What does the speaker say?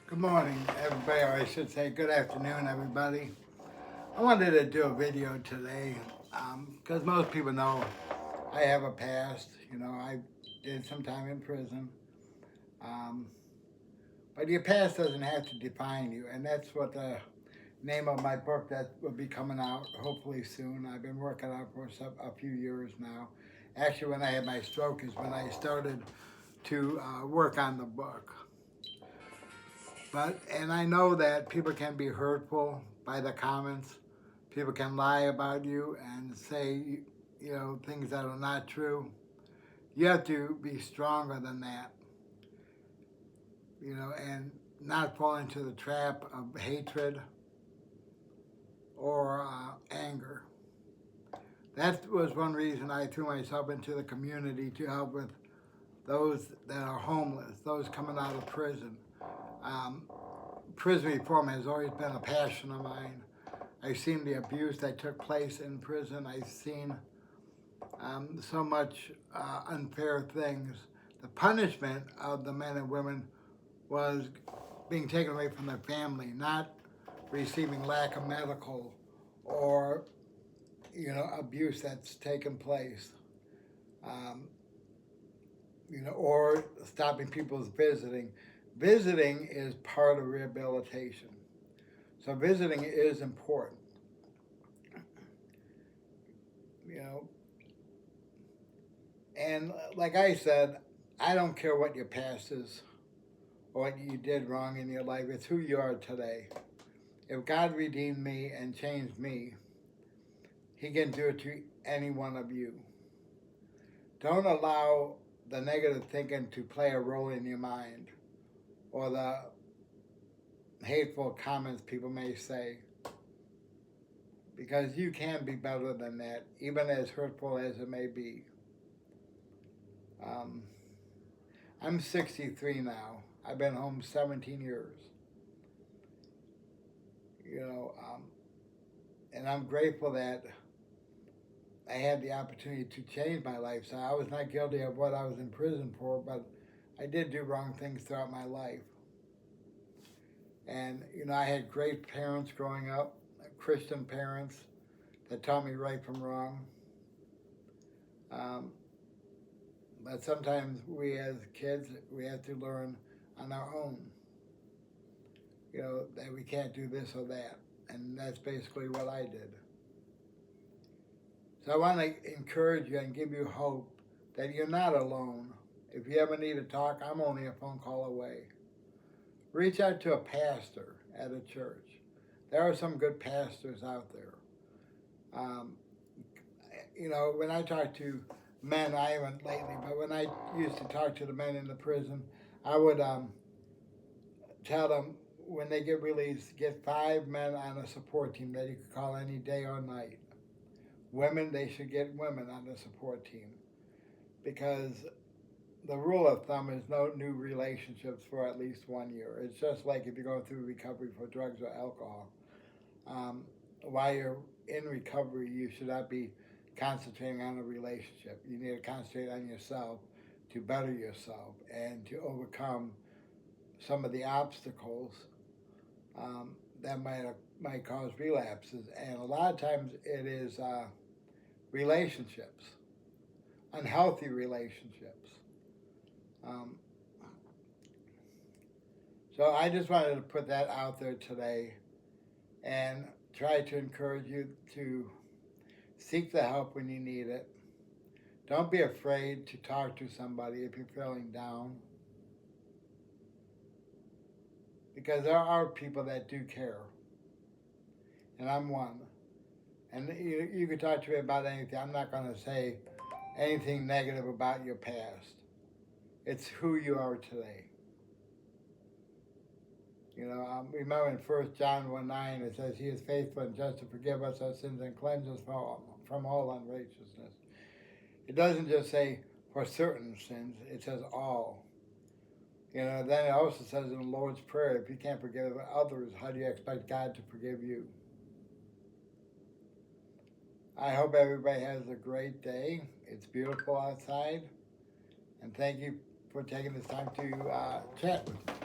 Good morning, everybody, or I should say good afternoon, everybody. I wanted to do a video today because most people know I have a past. I did some time in prison. Um, but your past doesn't have to define you, and that's what the name of my book that will be coming out hopefully soon. I've been working on it for a few years now. Actually, when I had my stroke is when I started to work on the book. And I know that people can be hurtful by the comments. People can lie about you and say, things that are not true. You have to be stronger than that, and not fall into the trap of hatred or anger. That was one reason I threw myself into the community to help with those that are homeless, those coming out of prison. Um, Prison reform has always been a passion of mine. I've seen the abuse that took place in prison. I've seen so much unfair things. The punishment of the men and women was being taken away from their family, not receiving lack of medical or abuse that's taken place, um, or stopping people's visiting. Visiting is part of rehabilitation, so visiting is important. You know, And like I said, I don't care what your past is or what you did wrong in your life. It's who you are today. If God redeemed me and changed me, He can do it to any one of you. Don't allow the negative thinking to play a role in your mind or the hateful comments people may say, because you can be better than that, even as hurtful as it may be. Um, I'm 63 now. I've been home 17 years. You know, um, and I'm grateful that I had the opportunity to change my lifestyle. I was not guilty of what I was in prison for, but I did do wrong things throughout my life. And, I had great parents growing up, Christian parents that taught me right from wrong. Um, but sometimes we as kids, we have to learn on our own, that we can't do this or that. And that's basically what I did. So I want to encourage you and give you hope that you're not alone. If you ever need to talk, I'm only a phone call away. Reach out to a pastor at a church. There are some good pastors out there. Um, when I talk to men, I haven't lately, but when I used to talk to the men in the prison, I would tell them when they get released, get 5 men on a support team that you could call any day or night. Women, they should get women on the support team, because the rule of thumb is no new relationships for at least 1 year. It's just like if you're going through recovery for drugs or alcohol. While you're in recovery, you should not be concentrating on a relationship. You need to concentrate on yourself to better yourself and to overcome some of the obstacles that might cause relapses. And a lot of times it is relationships, unhealthy relationships. Um, so I just wanted to put that out there today and try to encourage you to seek the help when you need it. Don't be afraid to talk to somebody if you're feeling down, because there are people that do care, and I'm one. And you can talk to me about anything. I'm not going to say anything negative about your past. It's who you are today. Remember in 1 John 1:9, it says, He is faithful and just to forgive us our sins and cleanse us from all unrighteousness. It doesn't just say for certain sins, it says all. Then it also says in the Lord's Prayer, if you can't forgive others, how do you expect God to forgive you? I hope everybody has a great day. It's beautiful outside. And thank you for taking this time to chat with me.